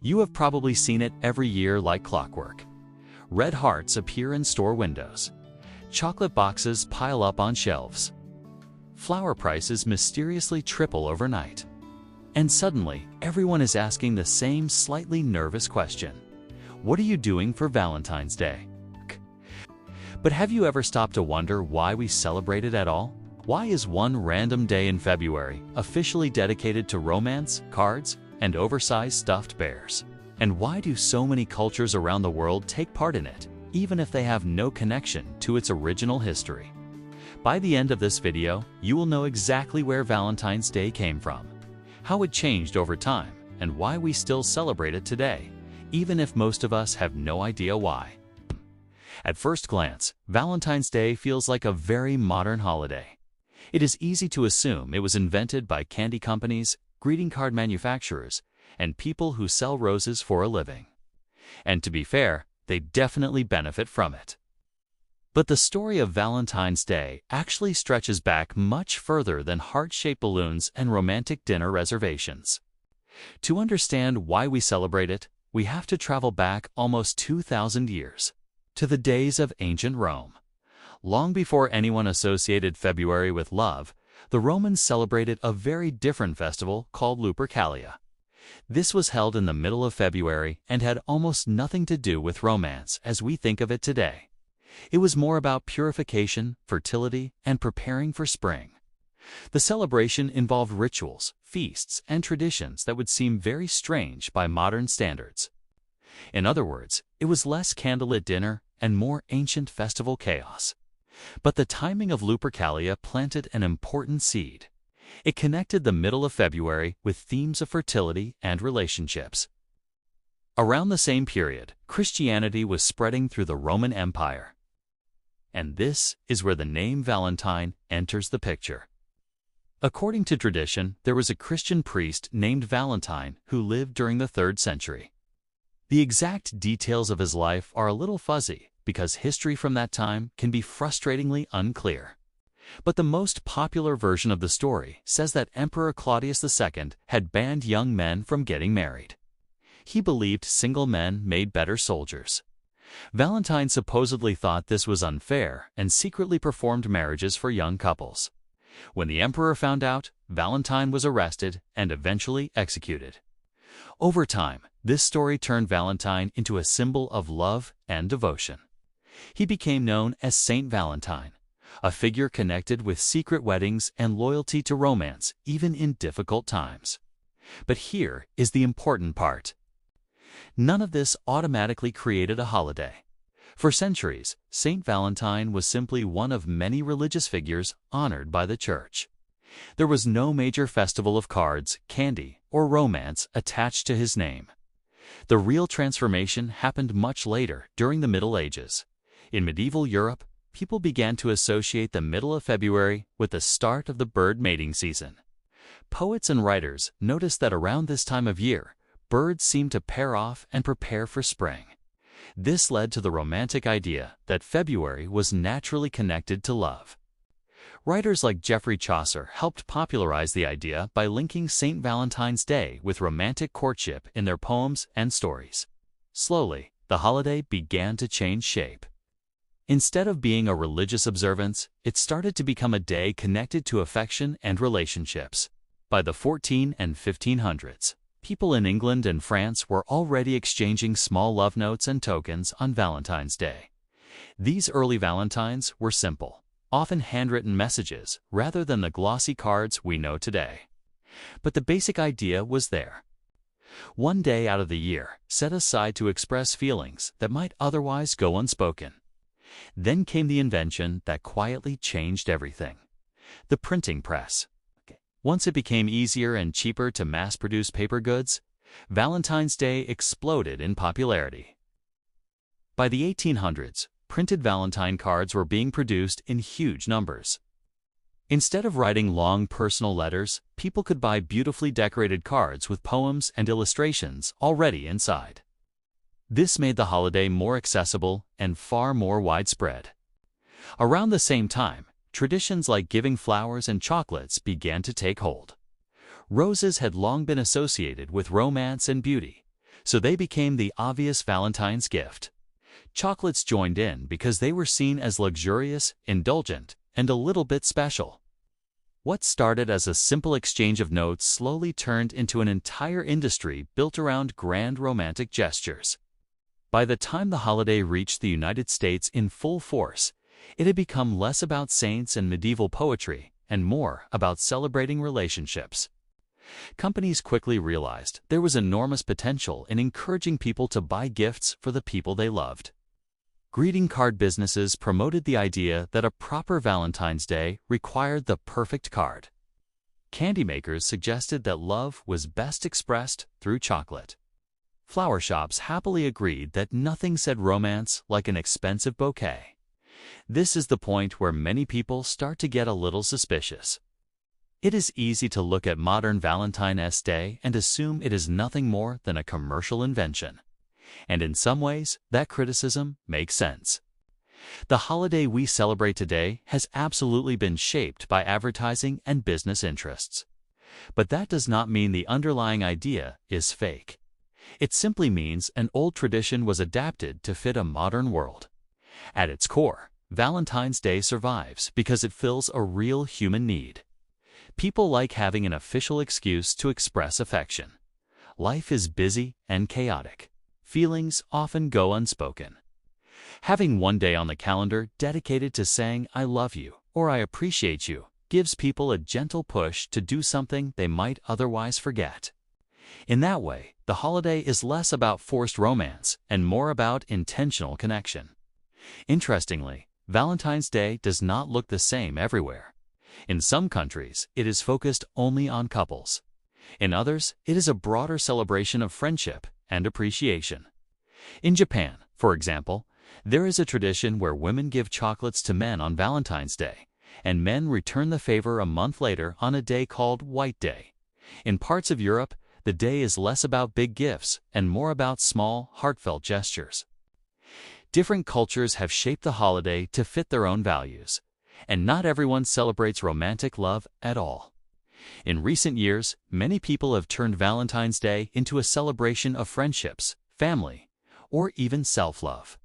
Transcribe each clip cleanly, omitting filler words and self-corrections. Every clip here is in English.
You have probably seen it every year like clockwork. Red hearts appear in store windows. Chocolate boxes pile up on shelves. Flower prices mysteriously triple overnight. And suddenly, everyone is asking the same slightly nervous question. What are you doing for Valentine's Day? But have you ever stopped to wonder why we celebrate it at all? Why is one random day in February officially dedicated to romance, cards, and oversized stuffed bears? And why do so many cultures around the world take part in it, even if they have no connection to its original history? By the end of this video, you will know exactly where Valentine's Day came from, how it changed over time, and why we still celebrate it today, even if most of us have no idea why. At first glance, Valentine's Day feels like a very modern holiday. It is easy to assume it was invented by candy companies, greeting card manufacturers, and people who sell roses for a living. And to be fair, they definitely benefit from it. But the story of Valentine's Day actually stretches back much further than heart-shaped balloons and romantic dinner reservations. To understand why we celebrate it, we have to travel back almost 2,000 years, to the days of ancient Rome. Long before anyone associated February with love, the Romans celebrated a very different festival called Lupercalia. This was held in the middle of February and had almost nothing to do with romance as we think of it today. It was more about purification, fertility, and preparing for spring. The celebration involved rituals, feasts, and traditions that would seem very strange by modern standards. In other words, it was less candlelit dinner and more ancient festival chaos. But the timing of Lupercalia planted an important seed. It connected the middle of February with themes of fertility and relationships. Around the same period, Christianity was spreading through the Roman Empire. And this is where the name Valentine enters the picture. According to tradition, there was a Christian priest named Valentine who lived during the 3rd century. The exact details of his life are a little fuzzy because history from that time can be frustratingly unclear. But the most popular version of the story says that Emperor Claudius II had banned young men from getting married. He believed single men made better soldiers. Valentine supposedly thought this was unfair and secretly performed marriages for young couples. When the emperor found out, Valentine was arrested and eventually executed. Over time, this story turned Valentine into a symbol of love and devotion. He became known as Saint Valentine, a figure connected with secret weddings and loyalty to romance even in difficult times. But here is the important part. None of this automatically created a holiday. For centuries, Saint Valentine was simply one of many religious figures honored by the Church. There was no major festival of cards, candy, or romance attached to his name. The real transformation happened much later, during the Middle Ages. In medieval Europe, people began to associate the middle of February with the start of the bird mating season. Poets and writers noticed that around this time of year, birds seemed to pair off and prepare for spring. This led to the romantic idea that February was naturally connected to love. Writers like Geoffrey Chaucer helped popularize the idea by linking St. Valentine's Day with romantic courtship in their poems and stories. Slowly, the holiday began to change shape. Instead of being a religious observance, it started to become a day connected to affection and relationships. By the 1400s and 1500s, people in England and France were already exchanging small love notes and tokens on Valentine's Day. These early Valentines were simple, often handwritten messages rather than the glossy cards we know today. But the basic idea was there. One day out of the year, set aside to express feelings that might otherwise go unspoken. Then came the invention that quietly changed everything: the printing press. Once it became easier and cheaper to mass-produce paper goods, Valentine's Day exploded in popularity. By the 1800s, printed Valentine cards were being produced in huge numbers. Instead of writing long personal letters, people could buy beautifully decorated cards with poems and illustrations already inside. This made the holiday more accessible and far more widespread. Around the same time, traditions like giving flowers and chocolates began to take hold. Roses had long been associated with romance and beauty, so they became the obvious Valentine's gift. Chocolates joined in because they were seen as luxurious, indulgent, and a little bit special. What started as a simple exchange of notes slowly turned into an entire industry built around grand romantic gestures. By the time the holiday reached the United States in full force, it had become less about saints and medieval poetry and more about celebrating relationships. Companies quickly realized there was enormous potential in encouraging people to buy gifts for the people they loved. Greeting card businesses promoted the idea that a proper Valentine's Day required the perfect card. Candy makers suggested that love was best expressed through chocolate. Flower shops happily agreed that nothing said romance like an expensive bouquet. This is the point where many people start to get a little suspicious. It is easy to look at modern Valentine's Day and assume it is nothing more than a commercial invention. And in some ways, that criticism makes sense. The holiday we celebrate today has absolutely been shaped by advertising and business interests. But that does not mean the underlying idea is fake. It simply means an old tradition was adapted to fit a modern world. At its core, Valentine's Day survives because it fills a real human need. People like having an official excuse to express affection. Life is busy and chaotic. Feelings often go unspoken. Having one day on the calendar dedicated to saying "I love you" or "I appreciate you" gives people a gentle push to do something they might otherwise forget. In that way, the holiday is less about forced romance and more about intentional connection. Interestingly, Valentine's Day does not look the same everywhere. In some countries, it is focused only on couples. In others, it is a broader celebration of friendship and appreciation. In Japan, for example, there is a tradition where women give chocolates to men on Valentine's Day, and men return the favor a month later on a day called White Day. In parts of Europe, the day is less about big gifts and more about small, heartfelt gestures. Different cultures have shaped the holiday to fit their own values, and not everyone celebrates romantic love at all. In recent years, many people have turned Valentine's Day into a celebration of friendships, family, or even self-love.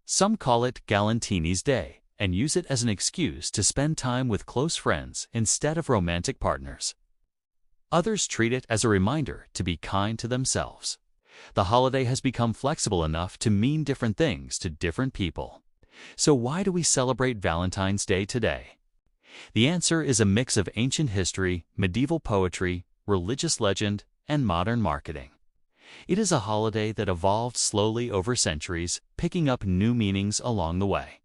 Some call it Valentine's Day and use it as an excuse to spend time with close friends instead of romantic partners. Others treat it as a reminder to be kind to themselves. The holiday has become flexible enough to mean different things to different people. So why do we celebrate Valentine's Day today? The answer is a mix of ancient history, medieval poetry, religious legend, and modern marketing. It is a holiday that evolved slowly over centuries, picking up new meanings along the way.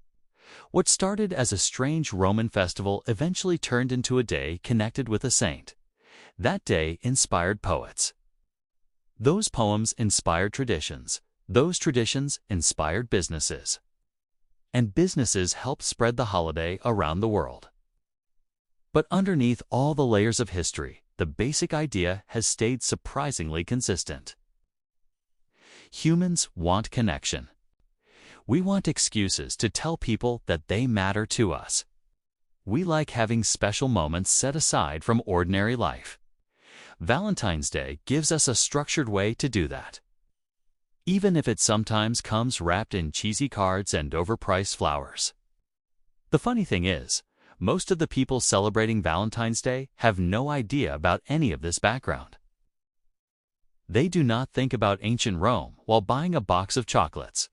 What started as a strange Roman festival eventually turned into a day connected with a saint. That day inspired poets. Those poems inspired traditions. Those traditions inspired businesses. And businesses helped spread the holiday around the world. But underneath all the layers of history, the basic idea has stayed surprisingly consistent. Humans want connection. We want excuses to tell people that they matter to us. We like having special moments set aside from ordinary life. Valentine's Day gives us a structured way to do that. Even if it sometimes comes wrapped in cheesy cards and overpriced flowers. The funny thing is, most of the people celebrating Valentine's Day have no idea about any of this background. They do not think about ancient Rome while buying a box of chocolates.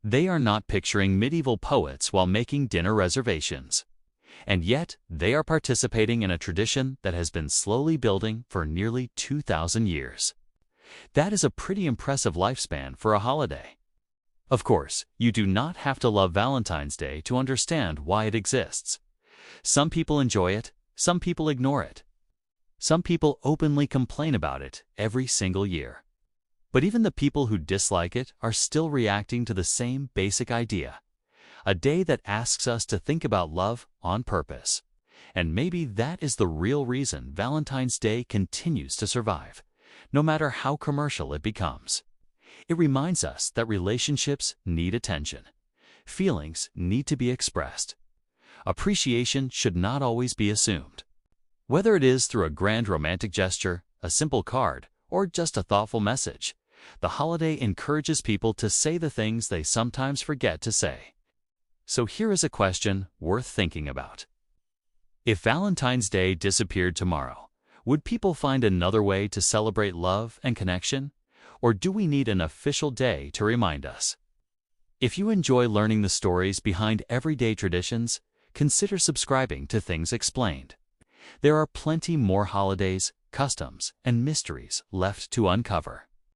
They are not picturing medieval poets while making dinner reservations. And yet, they are participating in a tradition that has been slowly building for nearly 2,000 years. That is a pretty impressive lifespan for a holiday. Of course, you do not have to love Valentine's Day to understand why it exists. Some people enjoy it, some people ignore it. Some people openly complain about it every single year. But even the people who dislike it are still reacting to the same basic idea. A day that asks us to think about love on purpose. And maybe that is the real reason Valentine's Day continues to survive, no matter how commercial it becomes. It reminds us that relationships need attention. Feelings need to be expressed. Appreciation should not always be assumed. Whether it is through a grand romantic gesture, a simple card, or just a thoughtful message, the holiday encourages people to say the things they sometimes forget to say. So here is a question worth thinking about. If Valentine's Day disappeared tomorrow, would people find another way to celebrate love and connection? Or do we need an official day to remind us? If you enjoy learning the stories behind everyday traditions, consider subscribing to Things Explained. There are plenty more holidays, customs, and mysteries left to uncover.